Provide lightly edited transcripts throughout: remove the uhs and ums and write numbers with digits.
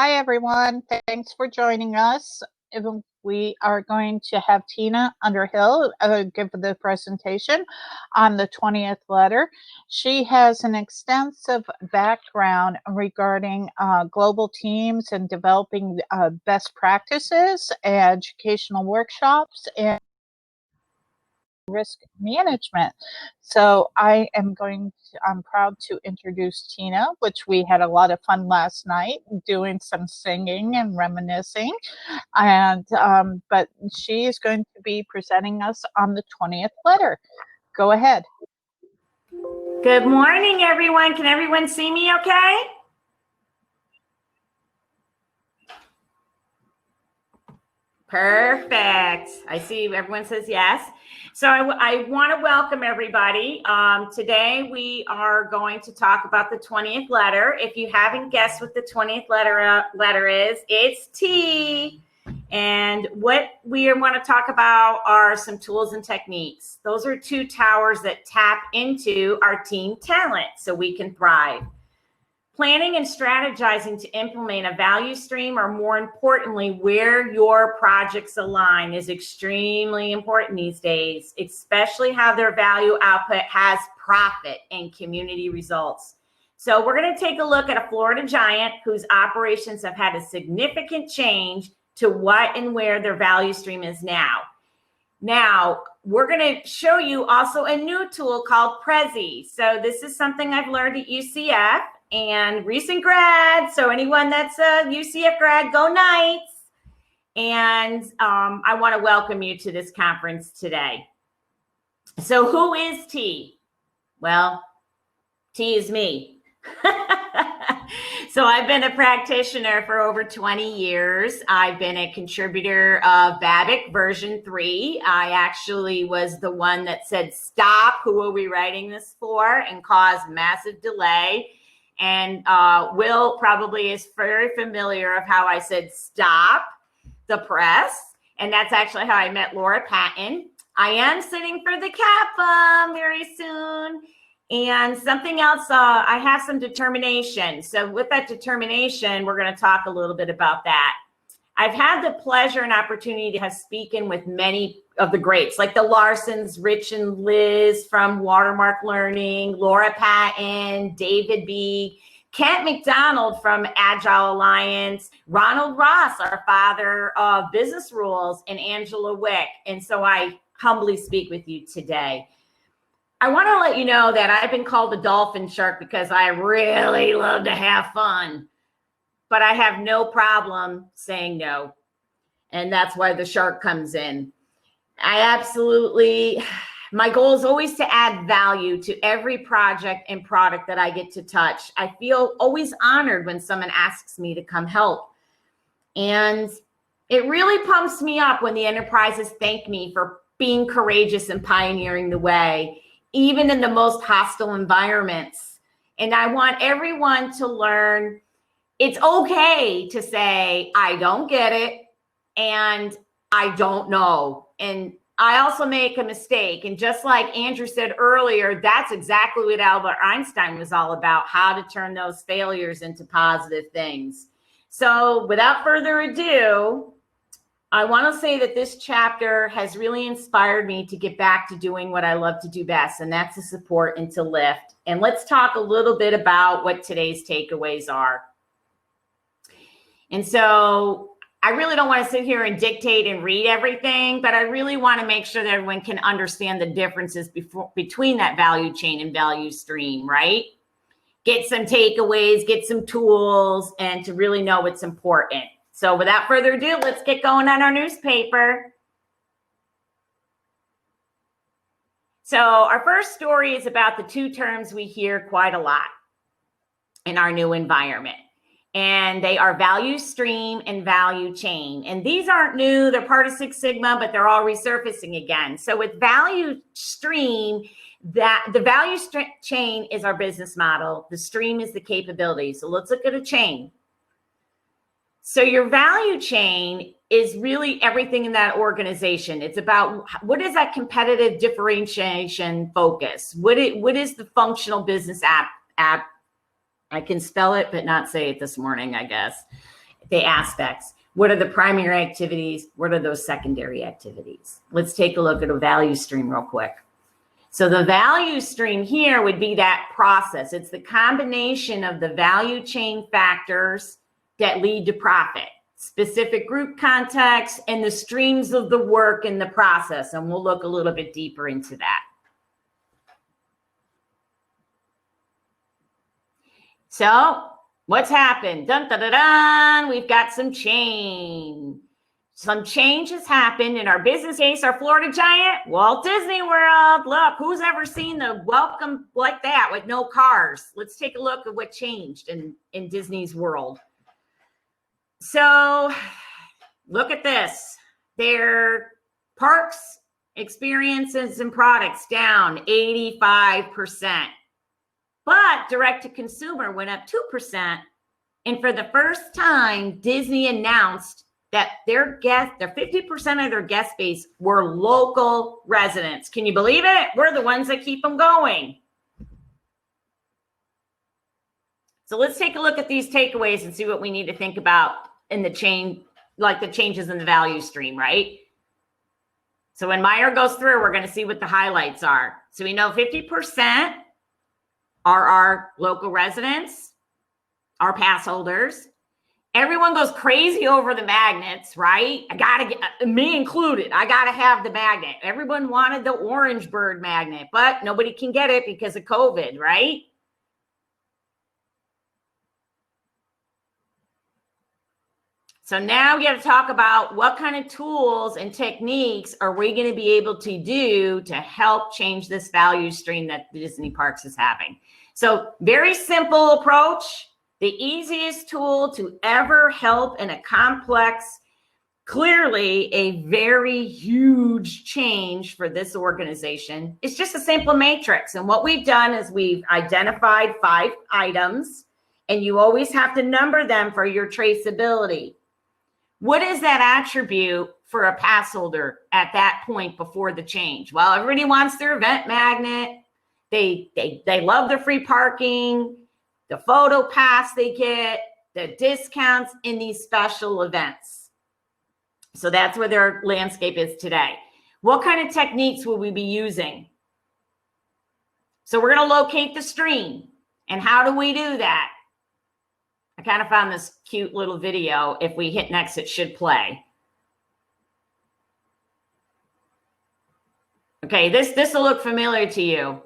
Hi, everyone. Thanks for joining us. We are going to have Tina Underhill give the presentation on the 20th letter. She has an extensive background regarding global teams and developing best practices, educational workshops, and risk management. So I'm proud to introduce Tina, which we had a lot of fun last night doing some singing and reminiscing. But she is going to be presenting us on the 20th letter. Go ahead. Good morning, everyone. Can everyone see me okay? Perfect. I see everyone says yes. So I want to welcome everybody. Today we are going to talk about the 20th letter. If you haven't guessed what the 20th letter is, it's T. And what we want to talk about are some tools and techniques. Those are two towers that tap into our team talent so we can thrive. Planning and strategizing to implement a value stream, or more importantly, where your projects align, is extremely important these days, especially how their value output has profit and community results. So we're going to take a look at a Florida giant whose operations have had a significant change to what and where their value stream is now. Now, we're going to show you also a new tool called Prezi. So this is something I've learned at UCF. And recent grad, so anyone that's a UCF grad, go Knights. And I want to welcome you to this conference today. So who is T? Well, T is me. So I've been a practitioner for over 20 years. I've been a contributor of BABIC version 3. I actually was the one that said, stop, who are we writing this for? And caused massive delay. And Will probably is very familiar of how I said, stop the press. And that's actually how I met Laura Patton. I am sitting for the Kappa very soon. And something else, I have some determination. So with that determination, we're going to talk a little bit about that. I've had the pleasure and opportunity to have spoken with many of the greats, like the Larsons, Rich and Liz from Watermark Learning, Laura Patton, David B., Kent McDonald from Agile Alliance, Ronald Ross, our father of business rules, and Angela Wick. And so I humbly speak with you today. I want to let you know that I've been called a dolphin shark because I really love to have fun, but I have no problem saying no. And that's why the shark comes in. My goal is always to add value to every project and product that I get to touch. I feel always honored when someone asks me to come help. And it really pumps me up when the enterprises thank me for being courageous and pioneering the way, even in the most hostile environments. And I want everyone to learn it's okay to say, I don't get it, and I don't know. And I also make a mistake. And just like Andrew said earlier, that's exactly what Albert Einstein was all about, how to turn those failures into positive things. So without further ado, I want to say that this chapter has really inspired me to get back to doing what I love to do best, and that's to support and to lift. And let's talk a little bit about what today's takeaways are. And so I really don't want to sit here and dictate and read everything, but I really want to make sure that everyone can understand the differences between that value chain and value stream, right? Get some takeaways, get some tools, and to really know what's important. So without further ado, let's get going on our newspaper. So our first story is about the two terms we hear quite a lot in our new environment. And they are value stream and value chain. And these aren't new. They're part of Six Sigma, but they're all resurfacing again. So with value stream, the value chain is our business model. The stream is the capability. So let's look at a chain. So your value chain is really everything in that organization. It's about what is that competitive differentiation focus? What is the functional business app? I can spell it, but not say it this morning, I guess. the aspects. What are the primary activities? What are those secondary activities? Let's take a look at a value stream real quick. So the value stream here would be that process. It's the combination of the value chain factors that lead to profit, specific group context, and the streams of the work in the process. And we'll look a little bit deeper into that. So what's happened? Dun, dun, dun, dun. We've got some change. Some change has happened in our business case, our Florida giant, Walt Disney World. Look, who's ever seen the welcome like that with no cars? Let's take a look at what changed in Disney's world. So look at this. Their parks, experiences, and products down 85%. But direct to consumer went up 2%. And for the first time, Disney announced that their 50% of their guest base were local residents. Can you believe it? We're the ones that keep them going. So let's take a look at these takeaways and see what we need to think about in the chain, like the changes in the value stream, right? So when Meyer goes through, we're going to see what the highlights are. So we know 50% are our local residents, our pass holders. Everyone goes crazy over the magnets, right? I got to get, me included, I got to have the magnet. Everyone wanted the orange bird magnet, but nobody can get it because of COVID, right? So now we got to talk about what kind of tools and techniques are we going to be able to do to help change this value stream that Disney Parks is having. So very simple approach. The easiest tool to ever help in a complex, clearly a very huge change for this organization is just a simple matrix. And what we've done is we've identified 5 items, and you always have to number them for your traceability. What is that attribute for a pass holder at that point before the change? Well, everybody wants their event magnet. They love the free parking, the photo pass they get, the discounts in these special events. So that's where their landscape is today. What kind of techniques will we be using? So we're going to locate the stream. And how do we do that? I kind of found this cute little video. If we hit next, it should play. Okay, this will look familiar to you.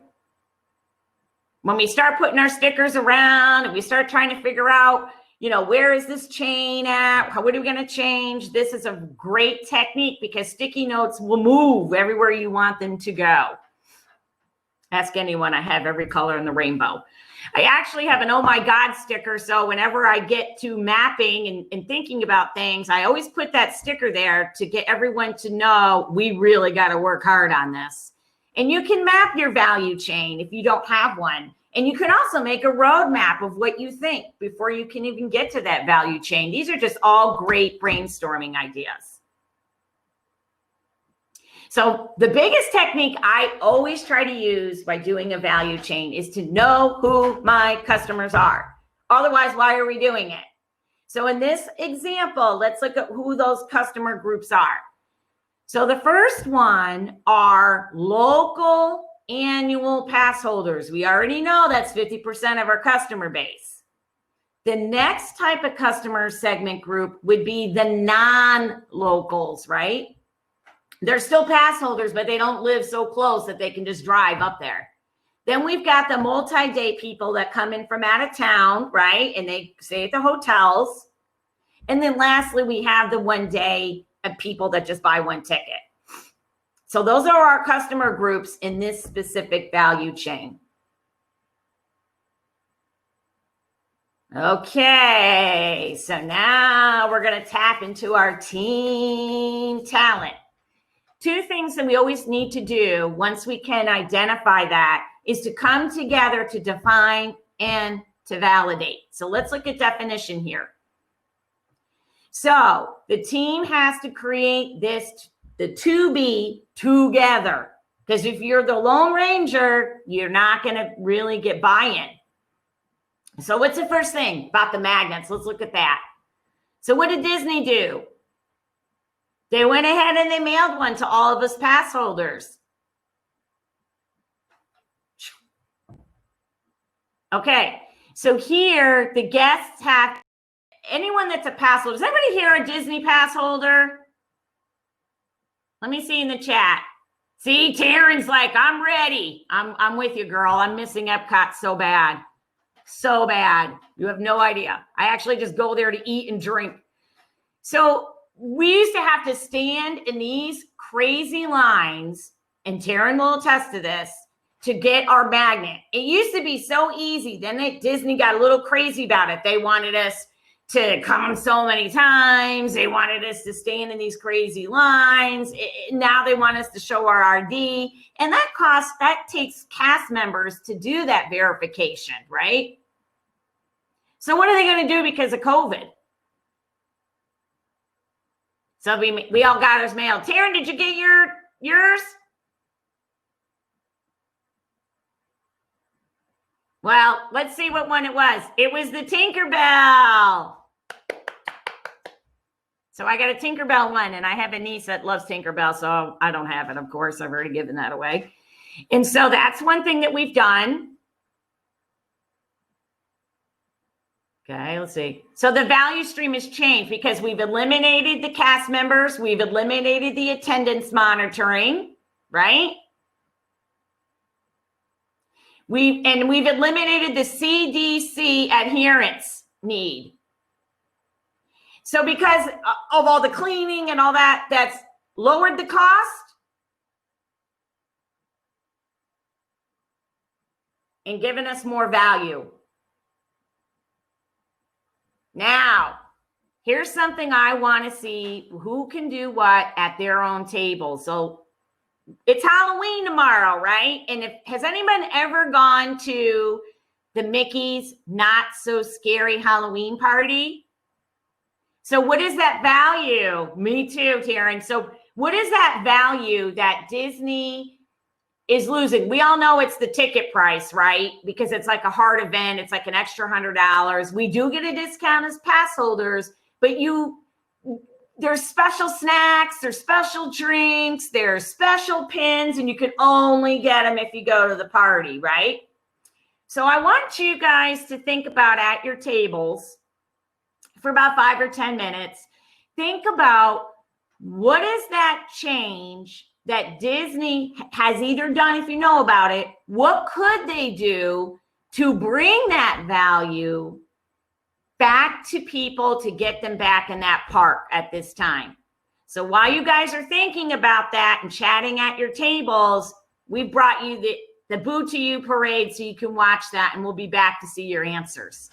When we start putting our stickers around and we start trying to figure out, you know, where is this chain at? What are we going to change? This is a great technique because sticky notes will move everywhere you want them to go. Ask anyone. I have every color in the rainbow. I actually have an oh my God sticker. So whenever I get to mapping and thinking about things, I always put that sticker there to get everyone to know we really got to work hard on this. And you can map your value chain if you don't have one. And you can also make a roadmap of what you think before you can even get to that value chain. These are just all great brainstorming ideas. So the biggest technique I always try to use by doing a value chain is to know who my customers are. Otherwise, why are we doing it? So in this example, let's look at who those customer groups are. So the first one are local annual pass holders. We already know that's 50% of our customer base. The next type of customer segment group would be the non-locals, right? They're still pass holders, but they don't live so close that they can just drive up there. Then we've got the multi-day people that come in from out of town, right? And they stay at the hotels. And then lastly, we have the one-day people that just buy one ticket. So those are our customer groups in this specific value chain. Okay, so now we're going to tap into our team talent. 2 things that we always need to do once we can identify that is to come together to define and to validate. So let's look at definition here. So the team has to create this, the to be together. Because if you're the Lone Ranger, you're not going to really get buy-in. So what's the first thing about the magnets? Let's look at that. So what did Disney do? They went ahead and they mailed one to all of us pass holders. Okay, so here the guests have, anyone that's a pass holder, is anybody here a Disney pass holder? Let me see in the chat. See, Taryn's like, I'm ready. I'm with you, girl. I'm missing Epcot so bad. So bad. You have no idea. I actually just go there to eat and drink. So we used to have to stand in these crazy lines, and Taryn will attest to this, to get our magnet. It used to be so easy. Then Disney got a little crazy about it. They wanted us to come so many times. They wanted us to stand in these crazy lines. Now they want us to show our RD. And that takes cast members to do that verification, right? So what are they going to do because of COVID? So we all got ours mailed. Taryn, did you get yours? Well, let's see what one it was. It was the Tinkerbell. So I got a Tinkerbell one, and I have a niece that loves Tinkerbell, so I don't have it, of course. I've already given that away. And so that's one thing that we've done. Okay, let's see. So the value stream has changed because we've eliminated the cast members. We've eliminated the attendance monitoring, right? We've eliminated the CDC adherence need. So because of all the cleaning and all that, that's lowered the cost and given us more value. Now, here's something I want to see who can do what at their own table. So it's Halloween tomorrow, right? And has anyone ever gone to the Mickey's Not So Scary Halloween party? So what is that value? Me too, Taryn. So what is that value that Disney is losing? We all know it's the ticket price, right? Because it's like a hard event. It's like an extra $100. We do get a discount as pass holders, but there's special snacks, there's special drinks, there's special pins, and you can only get them if you go to the party, right? So I want you guys to think about at your tables for about 5 or 10 minutes. Think about what is that change that Disney has either done, if you know about it, what could they do to bring that value back to people to get them back in that park at this time. So while you guys are thinking about that and chatting at your tables, we brought you the Boo to You parade so you can watch that, and we'll be back to see your answers.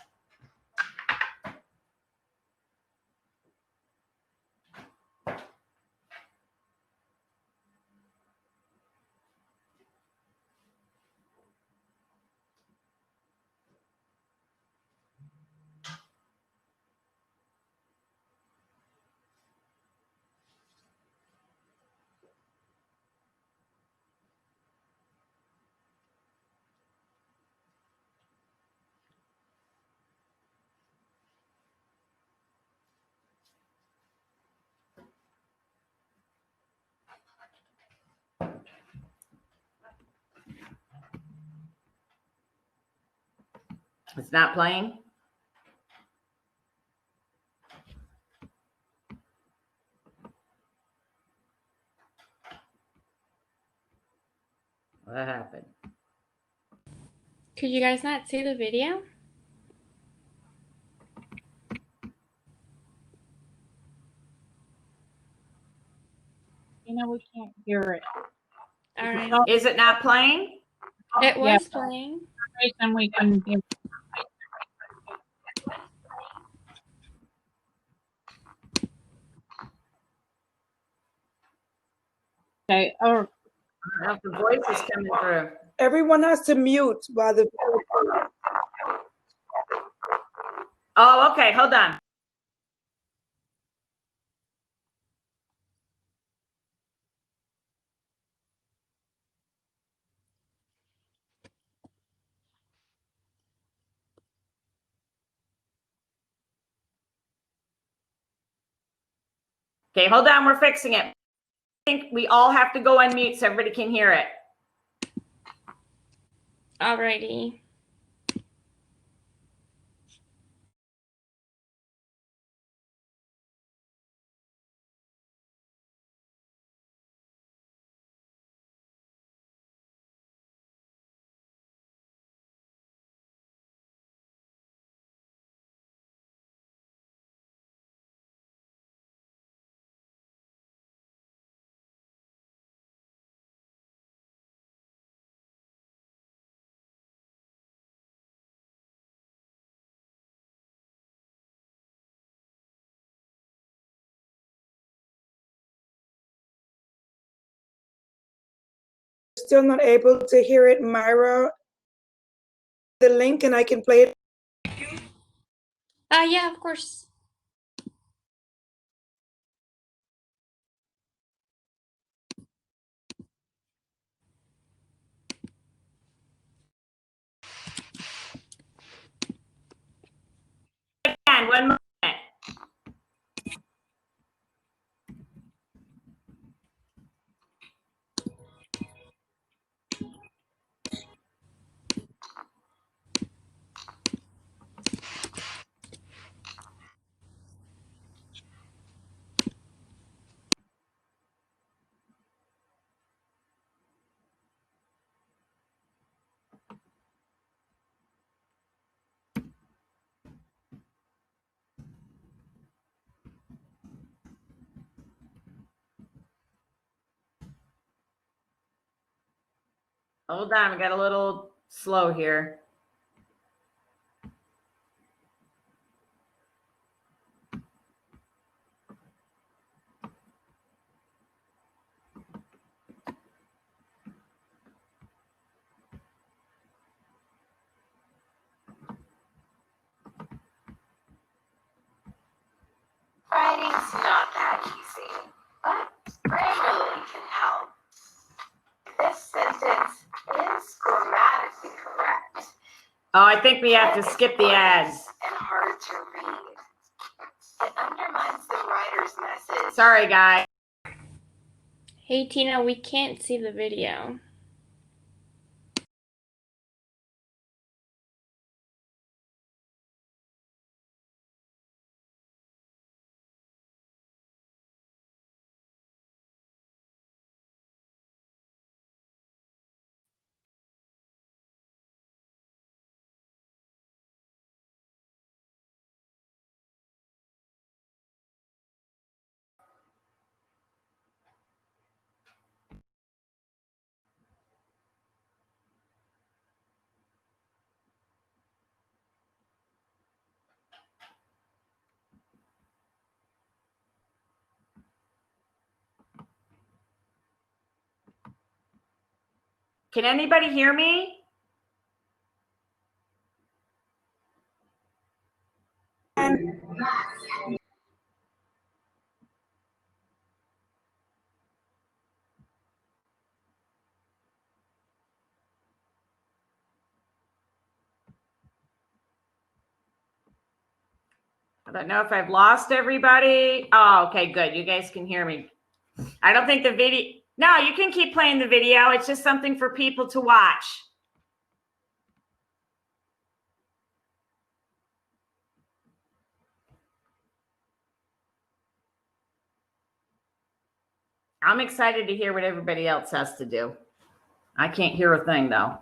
It's not playing. What happened? Could you guys not see the video? We can't hear it. All right. Is it not playing? It was playing. And we can hear. Okay. Oh, I don't know if the voice is coming through. Everyone has to mute while the. Oh, okay. Hold on. Okay, hold on. We're fixing it. I think we all have to go on mute so everybody can hear it. Alrighty. Still not able to hear it, Myra. The link and I can play it. Yeah, of course. And 1 minute. Hold on, we got a little slow here. Writing's not that easy, but Grammarly can help. This sentence is grammatically correct. Oh, I think we have to skip the ads. And hard to read. It undermines the writer's message. Sorry, guys. Hey, Tina, we can't see the video. Can anybody hear me? I don't know if I've lost everybody. Oh, okay, good. You guys can hear me. I don't think the video. No, you can keep playing the video. It's just something for people to watch. I'm excited to hear what everybody else has to do. I can't hear a thing, though.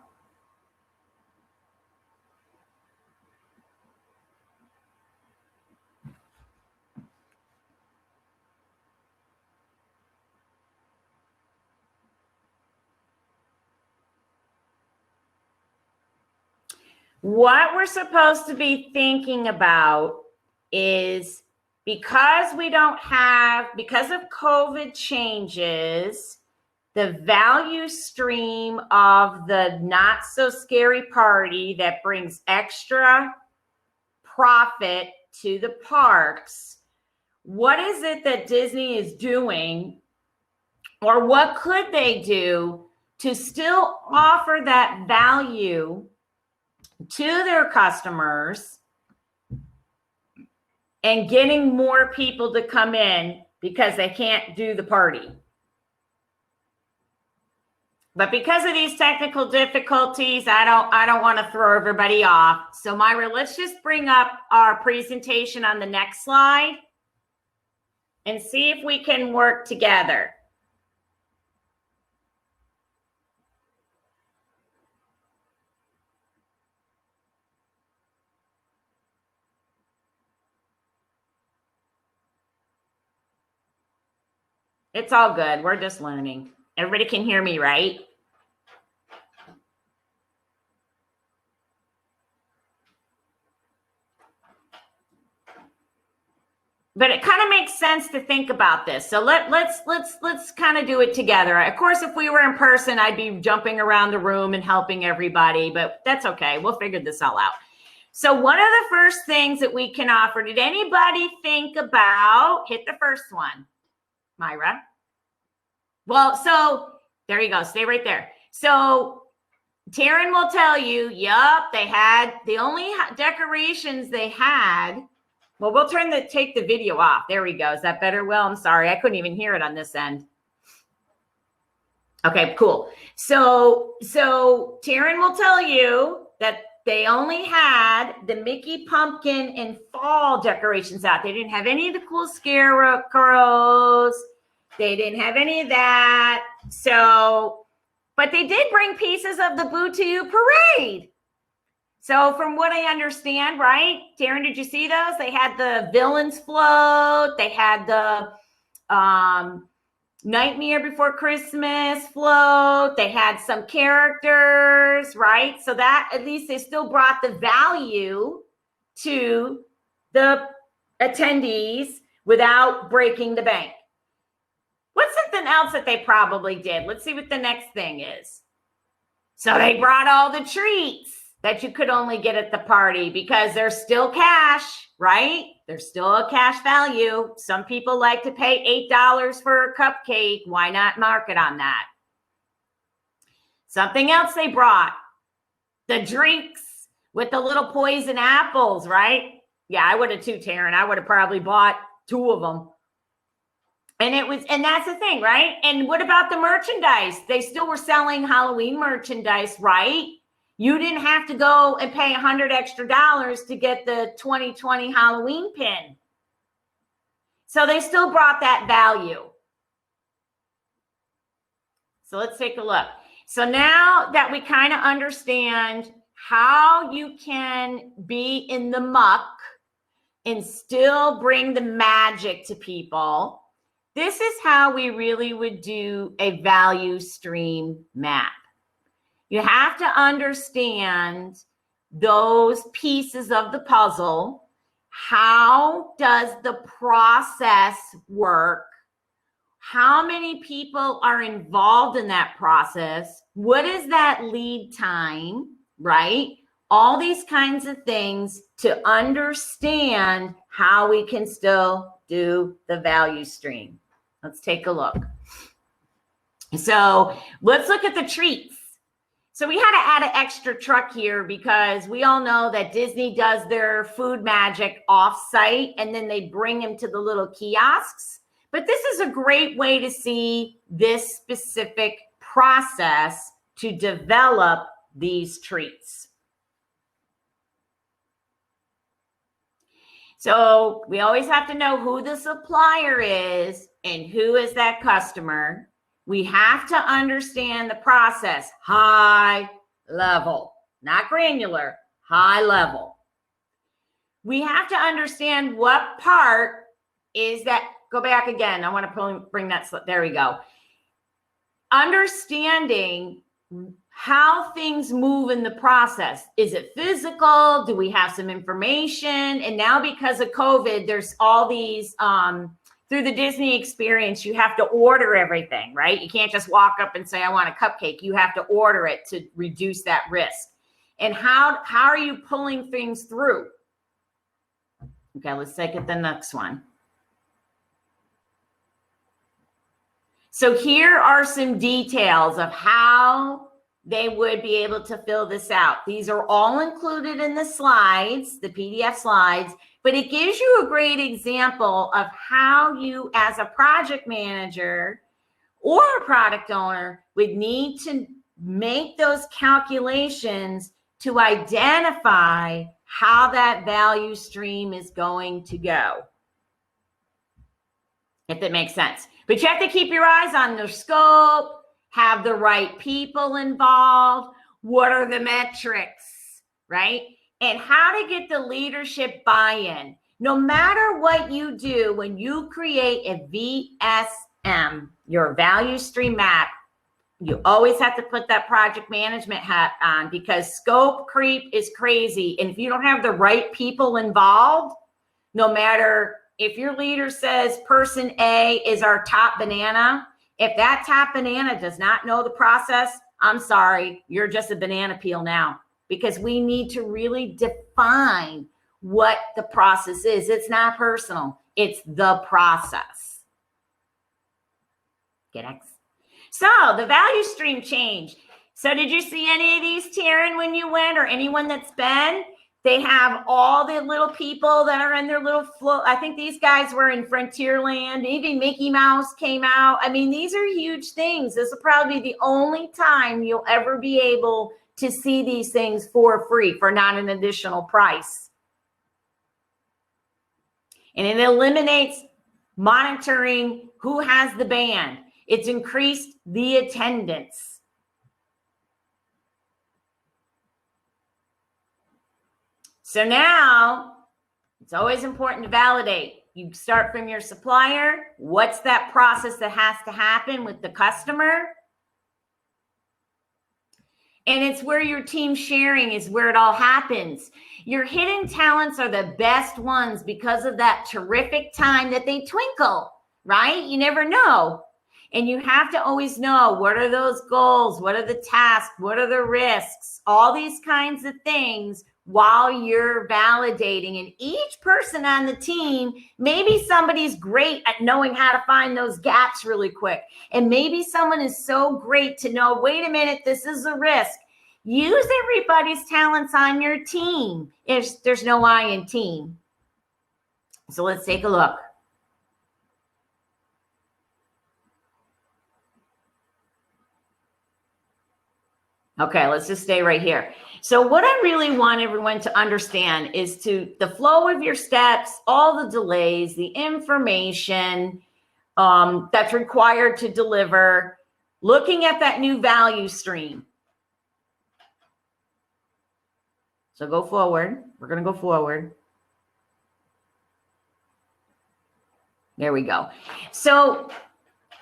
What we're supposed to be thinking about is because of COVID changes, the value stream of the not so scary party that brings extra profit to the parks. What is it that Disney is doing, or what could they do to still offer that value to their customers and getting more people to come in because they can't do the party. But because of these technical difficulties, I don't want to throw everybody off. So Myra, let's just bring up our presentation on the next slide and see if we can work together. It's all good. We're just learning. Everybody can hear me, right? But it kind of makes sense to think about this. So let's kind of do it together. Of course, if we were in person, I'd be jumping around the room and helping everybody, but that's okay. We'll figure this all out. So one of the first things that we can offer, did anybody think about, hit the first one, Myra? Well, so there you go. Stay right there. So Taryn will tell you, yup, they had the only decorations they had. Well, we'll take the video off. There we go. Is that better? Will? I'm sorry. I couldn't even hear it on this end. Okay, cool. So Taryn will tell you that they only had the Mickey pumpkin and fall decorations out. They didn't have any of the cool scarecrows. They didn't have any of that. So, but they did bring pieces of the Boo to You parade. So from what I understand, right? Taryn, did you see those? They had the villains float. They had the Nightmare Before Christmas float. They had some characters, right? So that at least they still brought the value to the attendees without breaking the bank. What's something else that they probably did? Let's see what the next thing is. So they brought all the treats that you could only get at the party because there's still cash, right? There's still a cash value. Some people like to pay $8 for a cupcake. Why not market on that? Something else they brought, the drinks with the little poison apples, right? Yeah, I would have too, Taryn. I would have probably bought 2 of them. And that's the thing, right? And what about the merchandise? They still were selling Halloween merchandise, right? You didn't have to go and pay $100 extra to get the 2020 Halloween pin. So they still brought that value. So let's take a look. So now that we kind of understand how you can be in the muck and still bring the magic to people, this is how we really would do a value stream map. You have to understand those pieces of the puzzle. How does the process work? How many people are involved in that process? What is that lead time, right? All these kinds of things to understand how we can still do the value stream. Let's take a look. So let's look at the treats. So we had to add an extra truck here because we all know that Disney does their food magic off-site and then they bring them to the little kiosks. But this is a great way to see this specific process to develop these treats. So we always have to know who the supplier is and who is that customer. We have to understand the process, high level, not granular, high level. We have to understand what part is that. Go back again. I want to bring that. There we go. Understanding how things move in the process. Is it physical? Do we have some information? And now because of COVID, there's all these, through the Disney experience, you have to order everything, right? You can't just walk up and say, I want a cupcake. You have to order it to reduce that risk. And how are you pulling things through? Okay, let's take it the next one. So here are some details of how they would be able to fill this out. These are all included in the slides, the PDF slides. but it gives you a great example of how you, as a project manager or a product owner, would need to make those calculations to identify how that value stream is going to go, if that makes sense. But you have to keep your eyes on the scope, have the right people involved. What are the metrics, right? And how to get the leadership buy-in. No matter what you do, when you create a VSM, your value stream map, you always have to put that project management hat on, because scope creep is crazy. And if you don't have the right people involved, no matter if your leader says person A is our top banana, if that top banana does not know the process, I'm sorry, you're just a banana peel now, because we need to really define what the process is. It's not personal. It's the process. Get X. So the value stream change. So did you see any of these, Taryn, when you went, or anyone that's been? They have all the little people that are in their little float. I think these guys were in Frontierland. Even Mickey Mouse came out. I mean, these are huge things. This will probably be the only time you'll ever be able to see these things for free, for not an additional price. And it eliminates monitoring who has the band. It's increased the attendance. So now it's always important to validate. You start from your supplier. What's that process that has to happen with the customer? And it's where your team sharing is where it all happens. Your hidden talents are the best ones because of that terrific time that they twinkle, right? You never know. And you have to always know, what are those goals? What are the tasks? What are the risks? All these kinds of things while you're validating. And each person on the team, maybe somebody's great at knowing how to find those gaps really quick. And maybe someone is so great to know, wait a minute, this is a risk. Use everybody's talents on your team if there's no I in team. So let's take a look. Okay, let's just stay right here. So what I really want everyone to understand is the flow of your steps, all the delays, the information that's required to deliver, looking at that new value stream. So go forward. We're going to go forward. There we go. So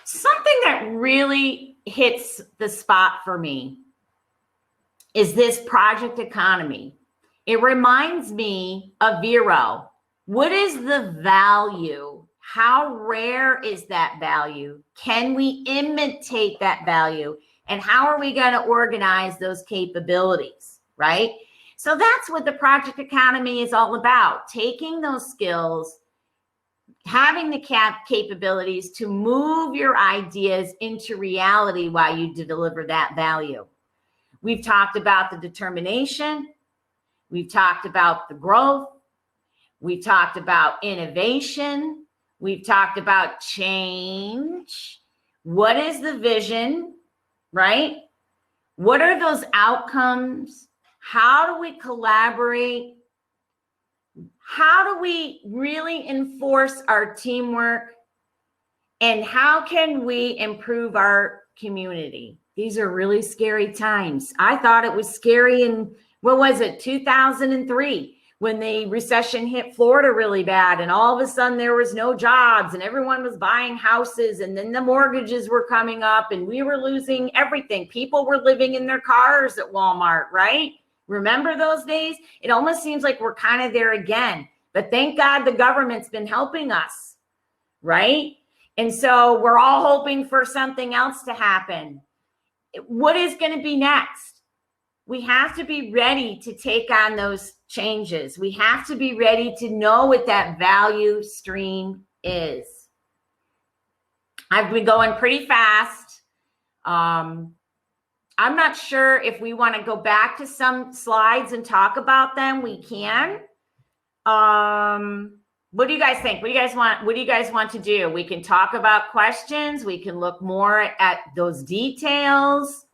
something that really hits the spot for me is this project economy. It reminds me of Vero. What is the value? How rare is that value? Can we imitate that value? And how are we going to organize those capabilities, right? So that's what the project economy is all about. Taking those skills, having the capabilities to move your ideas into reality while you deliver that value. We've talked about the determination. We've talked about the growth. We've talked about innovation. We've talked about change. What is the vision, right? What are those outcomes? How do we collaborate? How do we really enforce our teamwork? And how can we improve our community? These are really scary times. I thought it was scary in, 2003, when the recession hit Florida really bad, and all of a sudden there was no jobs and everyone was buying houses, and then the mortgages were coming up and we were losing everything. People were living in their cars at Walmart, right? Remember those days? It almost seems like we're kind of there again, but thank God the government's been helping us, right? And so we're all hoping for something else to happen. What is going to be next? We have to be ready to take on those changes. We have to be ready to know what that value stream is. I've been going pretty fast. I'm not sure if we want to go back to some slides and talk about them. We can. What do you guys think? What do you guys want to do? We can talk about questions. We can look more at those details.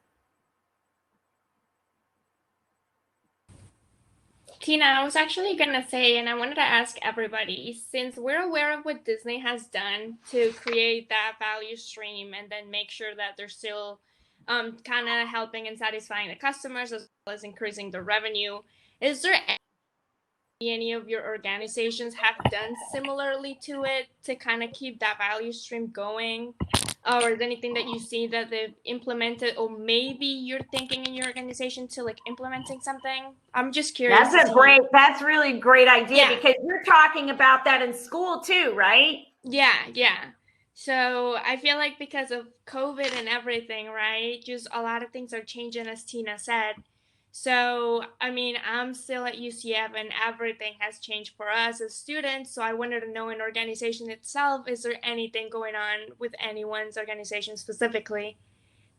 Tina, I was actually gonna say, and I wanted to ask everybody, since we're aware of what Disney has done to create that value stream and then make sure that they're still kind of helping and satisfying the customers as well as increasing the revenue, is there any of your organizations have done similarly to it to kind of keep that value stream going? Or is there anything that you see that they've implemented, or maybe you're thinking in your organization to like implementing something? I'm just curious. That's really great idea, Yeah. because you're talking about that in school too, right? Yeah. So I feel like because of COVID and everything, right? Just a lot of things are changing, as Tina said. So, I mean, I'm still at UCF and everything has changed for us as students. So I wanted to know in organization itself, is there anything going on with anyone's organization specifically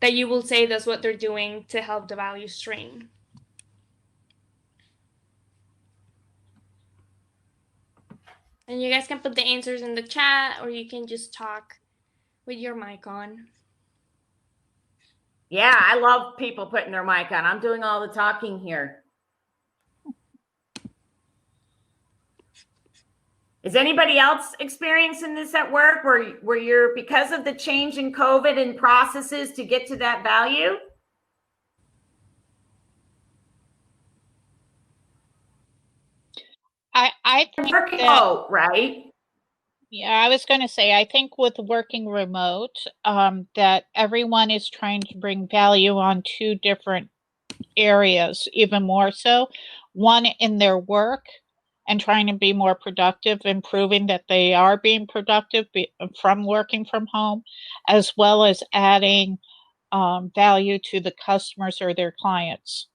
that you will say that's what they're doing to help the value stream? And you guys can put the answers in the chat, or you can just talk with your mic on. Yeah, I love people putting their mic on. I'm doing all the talking here. Is anybody else experiencing this at work where you're, because of the change in COVID and processes to get to that value? I think Working that, remote, right? yeah, I was going to say, I think with working remote, that everyone is trying to bring value on two different areas, even more so. One in their work and trying to be more productive and proving that they are being productive from working from home, as well as adding value to the customers or their clients.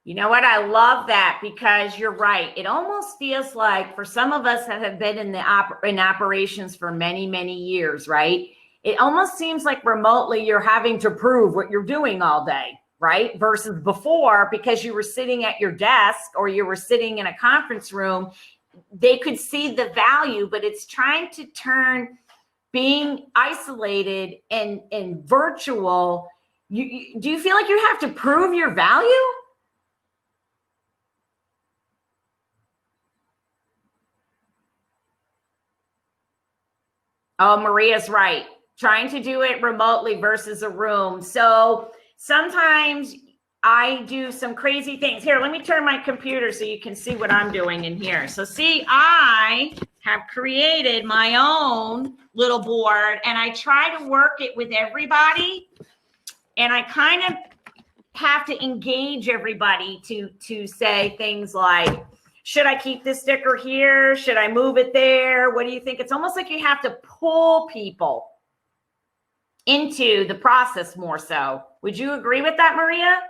You know what? I love that, because you're right. It almost feels like, for some of us that have been in in operations for many, many years, right? It almost seems like remotely you're having to prove what you're doing all day, right? Versus before, because you were sitting at your desk or you were sitting in a conference room, they could see the value. But it's trying to turn being isolated and virtual. Do you feel like you have to prove your value? Oh, Maria's right. Trying to do it remotely versus a room. So sometimes I do some crazy things. Here, let me turn my computer so you can see what I'm doing in here. So see, I have created my own little board, and I try to work it with everybody. And I kind of have to engage everybody to say things like, should I keep this sticker here? Should I move it there? What do you think? It's almost like you have to pull people into the process more so. Would you agree with that, Maria?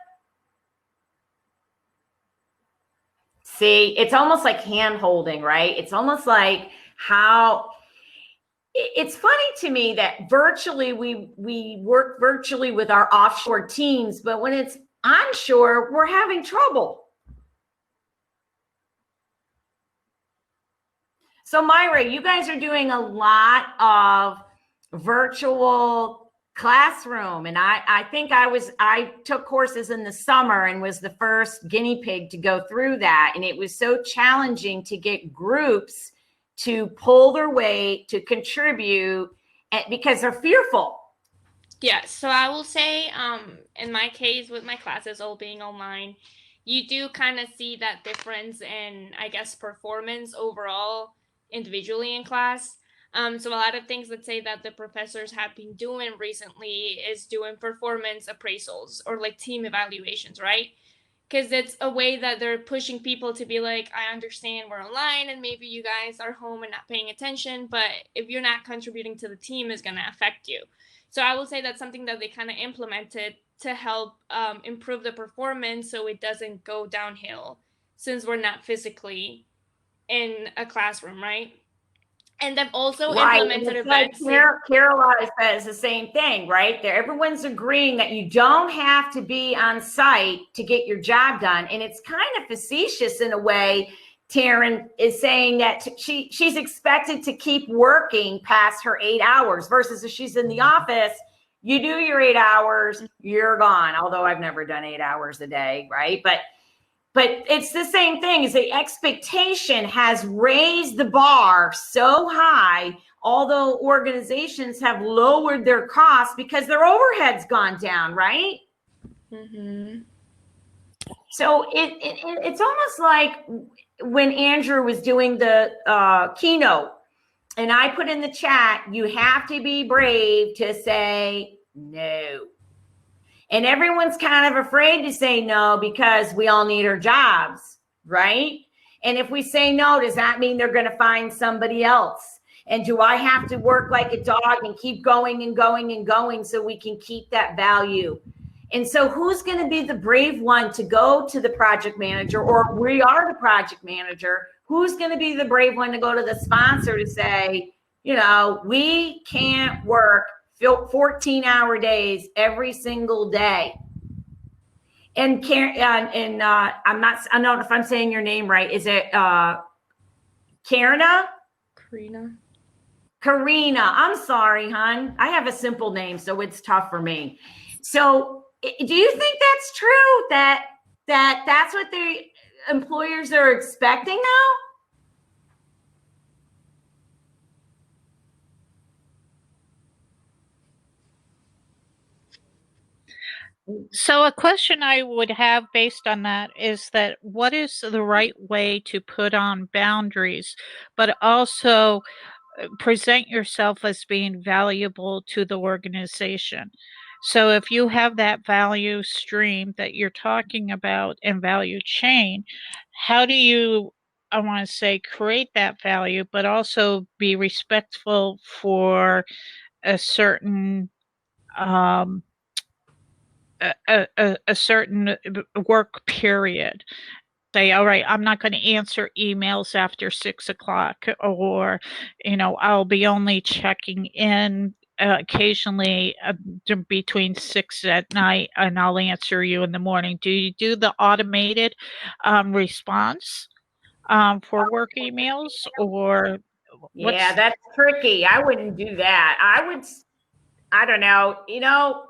See, it's almost like hand holding, right? It's almost like how it's funny to me that virtually we work virtually with our offshore teams, but when it's onshore, we're having trouble. So Myra, you guys are doing a lot of virtual classroom. And I think I took courses in the summer and was the first guinea pig to go through that. And it was so challenging to get groups to pull their weight, to contribute, because they're fearful. Yeah, so I will say, in my case, with my classes all being online, you do kind of see that difference in, I guess, performance overall individually in class. So a lot of things that say that the professors have been doing recently is doing performance appraisals or like team evaluations, right? Because it's a way that they're pushing people to be like, I understand we're online and maybe you guys are home and not paying attention, but if you're not contributing to the team, it's going to affect you. So I will say that's something that they kind of implemented to help improve the performance so it doesn't go downhill since we're not physically in a classroom, right? And they've also Right. implemented It's like events. Caroline says the same thing, right? There, everyone's agreeing that you don't have to be on site to get your job done. And it's kind of facetious in a way. Taryn is saying that she's expected to keep working past her 8 hours versus if she's in the office, you do your 8 hours, you're gone. Although I've never done 8 hours a day, right? But it's the same thing. Is the expectation has raised the bar so high, although organizations have lowered their costs because their overhead's gone down, right? Mm-hmm. So it's almost like when Andrew was doing the keynote, and I put in the chat, you have to be brave to say no. And everyone's kind of afraid to say no because we all need our jobs, right? And if we say no, does that mean they're going to find somebody else? And do I have to work like a dog and keep going and going and going so we can keep that value? And so who's going to be the brave one to go to the project manager, or we are the project manager? Who's going to be the brave one to go to the sponsor to say, you know, we can't work 14-hour days every single day. And Karen, I don't know if I'm saying your name right. Is it Karina? Karina. I'm sorry, hon. I have a simple name, so it's tough for me. So do you think that's true, that that's what the employers are expecting now? So a question I would have based on that is that what is the right way to put on boundaries, but also present yourself as being valuable to the organization? So if you have that value stream that you're talking about and value chain, how do you, I want to say, create that value, but also be respectful for a certain a certain work period? Say, all right, I'm not going to answer emails after 6 o'clock, or, you know, I'll be only checking in occasionally between 6 at night, and I'll answer you in the morning. Do you do the automated response for work emails, or what's? Yeah, that's tricky. I wouldn't do that. I don't know. You know,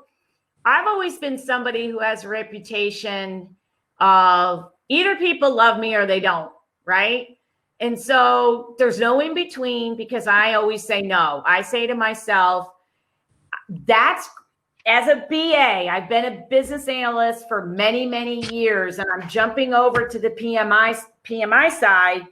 I've always been somebody who has a reputation of either people love me or they don't, right? And so there's no in between, because I always say no. I say to myself, that's, as a BA, I've been a business analyst for many, many years, and I'm jumping over to the PMI side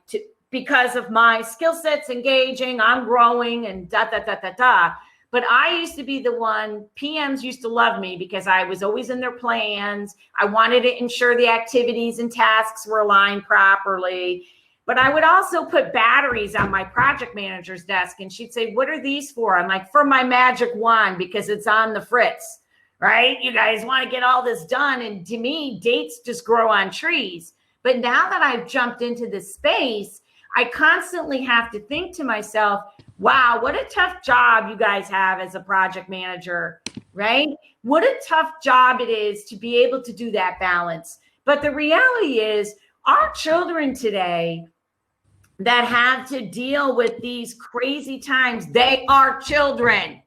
because of my skill sets engaging, I'm growing, and da, da, da, da, da. But I used to be the one, PMs used to love me because I was always in their plans. I wanted to ensure the activities and tasks were aligned properly. But I would also put batteries on my project manager's desk, and she'd say, what are these for? I'm like, for my magic wand, because it's on the fritz, right? You guys want to get all this done. And to me, dates just grow on trees. But now that I've jumped into this space, I constantly have to think to myself, wow, what a tough job you guys have as a project manager, right? What a tough job it is to be able to do that balance. But the reality is, our children today that have to deal with these crazy times, they are children.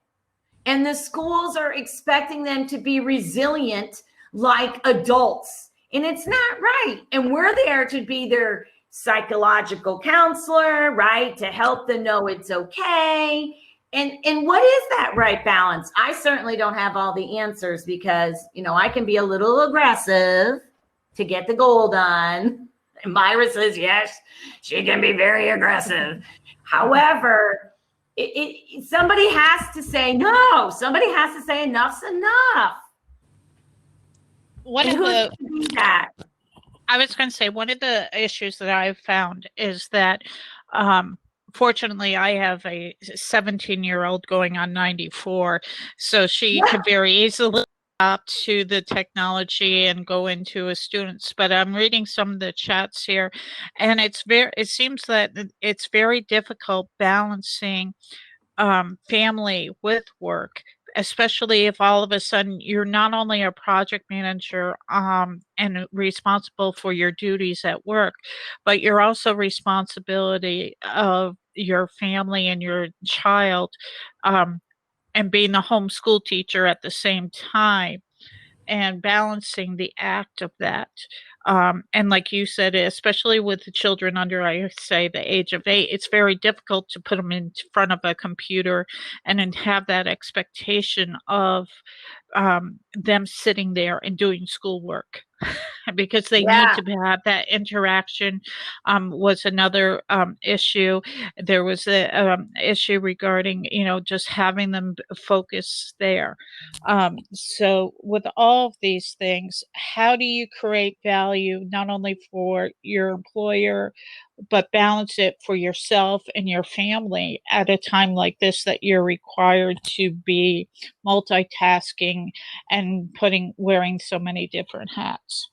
And the schools are expecting them to be resilient like adults. And it's not right. And we're there to be their psychological counselor, right? To help them know it's okay. And what is that right balance? I certainly don't have all the answers, because, you know, I can be a little aggressive to get the goal done. And Myra says, yes, she can be very aggressive. However, somebody has to say no. Somebody has to say enough's enough. One and of who's the going to do that? I was going to say, one of the issues that I've found is that, fortunately, I have a 17-year-old going on 94, so she could very easily to the technology and go into a student's, but I'm reading some of the chats here, and it seems that it's very difficult balancing family with work, especially if all of a sudden you're not only a project manager and responsible for your duties at work, but you're also responsibility of your family and your child, um, and being a homeschool teacher at the same time, and balancing the act of that. And like you said, especially with the children under, I say, the age of 8, it's very difficult to put them in front of a computer and then have that expectation of them sitting there and doing schoolwork. Because they need Yeah. to have that interaction. Was another issue. There was a issue regarding, just having them focus there. So with all of these things, how do you create value not only for your employer, but balance it for yourself and your family at a time like this that you're required to be multitasking and wearing so many different hats?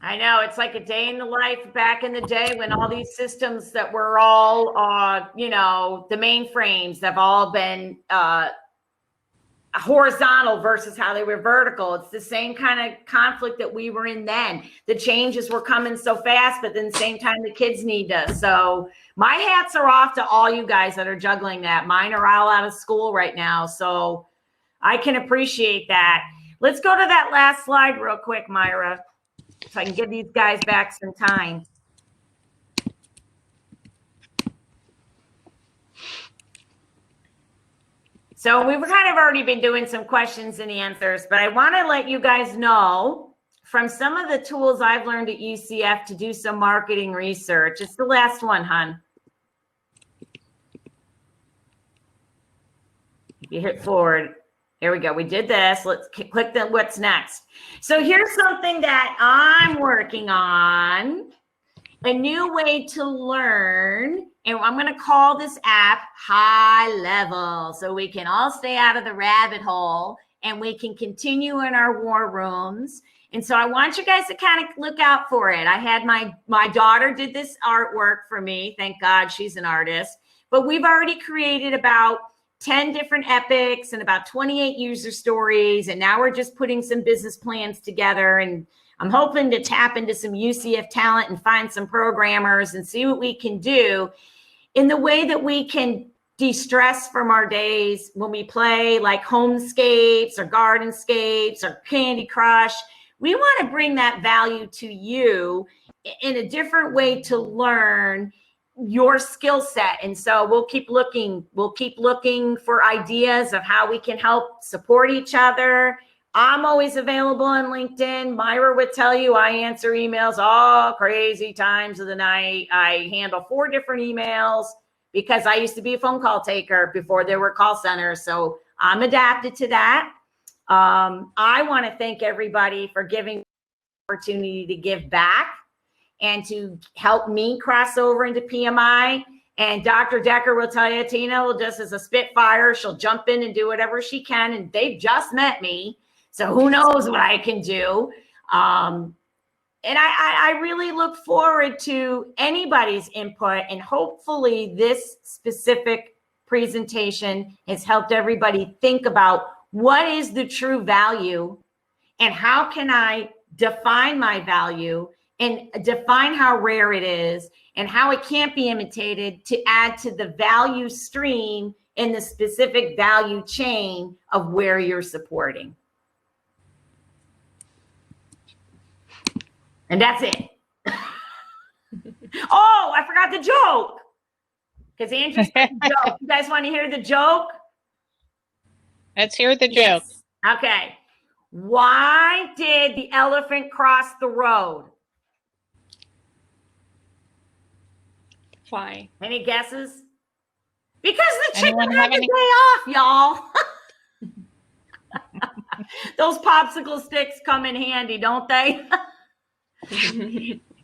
I know, it's like a day in the life back in the day when all these systems that were all, the mainframes have all been horizontal versus how they were vertical. It's the same kind of conflict that we were in then. The changes were coming so fast, but then the same time the kids need us. So my hats are off to all you guys that are juggling that. Mine are all out of school right now, so I can appreciate that. Let's go to that last slide real quick, Myra, so I can give these guys back some time. So we've kind of already been doing some questions and answers, but I want to let you guys know from some of the tools I've learned at UCF to do some marketing research. It's the last one, hon. You hit forward. Here we go. We did this. Let's click the what's next. So here's something that I'm working on, a new way to learn. And I'm going to call this app High Level, so we can all stay out of the rabbit hole and we can continue in our war rooms. And so I want you guys to kind of look out for it. I had my daughter did this artwork for me. Thank God she's an artist. But we've already created about 10 different epics and about 28 user stories. And now we're just putting some business plans together. And I'm hoping to tap into some UCF talent and find some programmers and see what we can do in the way that we can de-stress from our days when we play like homescapes or gardenscapes or Candy Crush. We want to bring that value to you in a different way to learn your skill set. And so we'll keep looking for ideas of how we can help support each other. I'm always available on LinkedIn. Myra would tell you I answer emails all crazy times of the night. I handle 4 different emails because I used to be a phone call taker before there were call centers. So I'm adapted to that. I want to thank everybody for giving me the opportunity to give back and to help me cross over into PMI. And Dr. Decker will tell you, Tina will just as a spitfire, she'll jump in and do whatever she can. And they've just met me, so who knows what I can do. And I really look forward to anybody's input. And hopefully this specific presentation has helped everybody think about what is the true value and how can I define my value and define how rare it is and how it can't be imitated to add to the value stream in the specific value chain of where you're supporting. And that's it. Oh, I forgot the joke. Because Andrew said the joke. You guys want to hear the joke? Let's hear the joke. Yes. Okay. Why did the elephant cross the road? Why? Any guesses? Because the chicken Anyone had have the any? day off, y'all. Those popsicle sticks come in handy, don't they?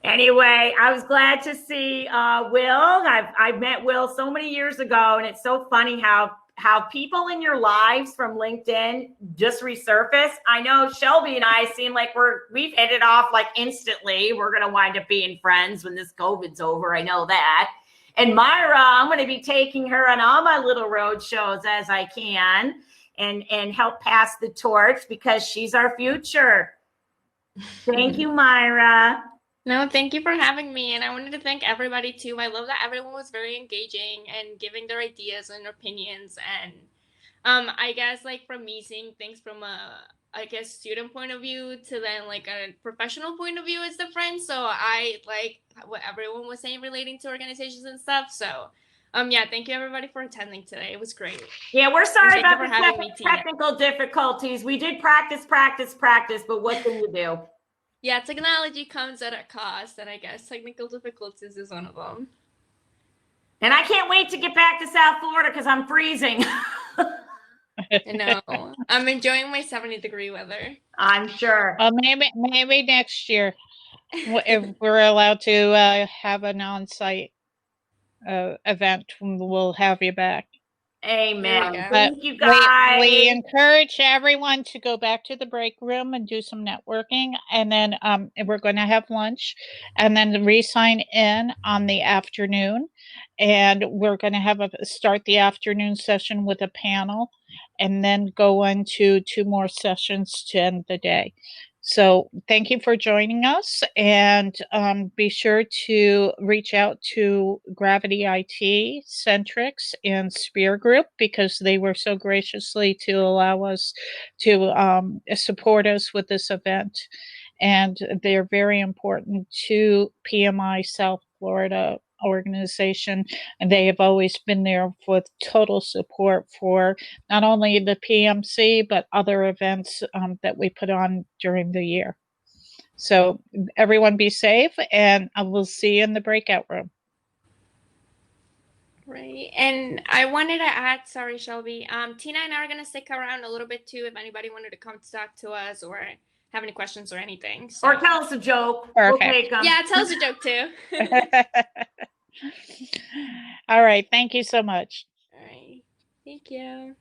Anyway, I was glad to see Will. I've met Will so many years ago, and it's so funny how how people in your lives from LinkedIn just resurface. I know Shelby and I seem like we've hit it off like instantly. We're going to wind up being friends when this COVID's over. I know that. And Myra, I'm going to be taking her on all my little road shows as I can and help pass the torch because she's our future. Thank you, Myra. No, thank you for having me. And I wanted to thank everybody too. I love that everyone was very engaging and giving their ideas and opinions. And I guess like from me seeing things from a student point of view to then like a professional point of view is different. So I like what everyone was saying relating to organizations and stuff. So yeah, thank you everybody for attending today. It was great. Yeah, we're sorry about the technical difficulties. We did practice, but what can you do? Yeah, technology comes at a cost, and I guess technical difficulties is one of them. And I can't wait to get back to South Florida because I'm freezing. I know. I'm enjoying my 70-degree weather. I'm sure. Maybe next year, if we're allowed to have an on-site event, we'll have you back. Amen. Thank you guys. We encourage everyone to go back to the break room and do some networking, and then we're going to have lunch, and then re-sign in on the afternoon, and we're going to start the afternoon session with a panel, and then go into 2 more sessions to end the day. So thank you for joining us, and be sure to reach out to Gravity IT, Centrix, and Spear Group because they were so graciously to allow us to support us with this event. And they're very important to PMI South Florida organization, and they have always been there with total support for not only the PMC but other events that we put on during the year. So everyone be safe, and I will see you in the breakout room. Right, and I wanted to add, sorry Shelby, Tina and I are going to stick around a little bit too if anybody wanted to come talk to us or have any questions or anything. So. Or tell us a joke. Perfect. We'll take them. Yeah, tell us a joke too. All right. Thank you so much. All right. Thank you.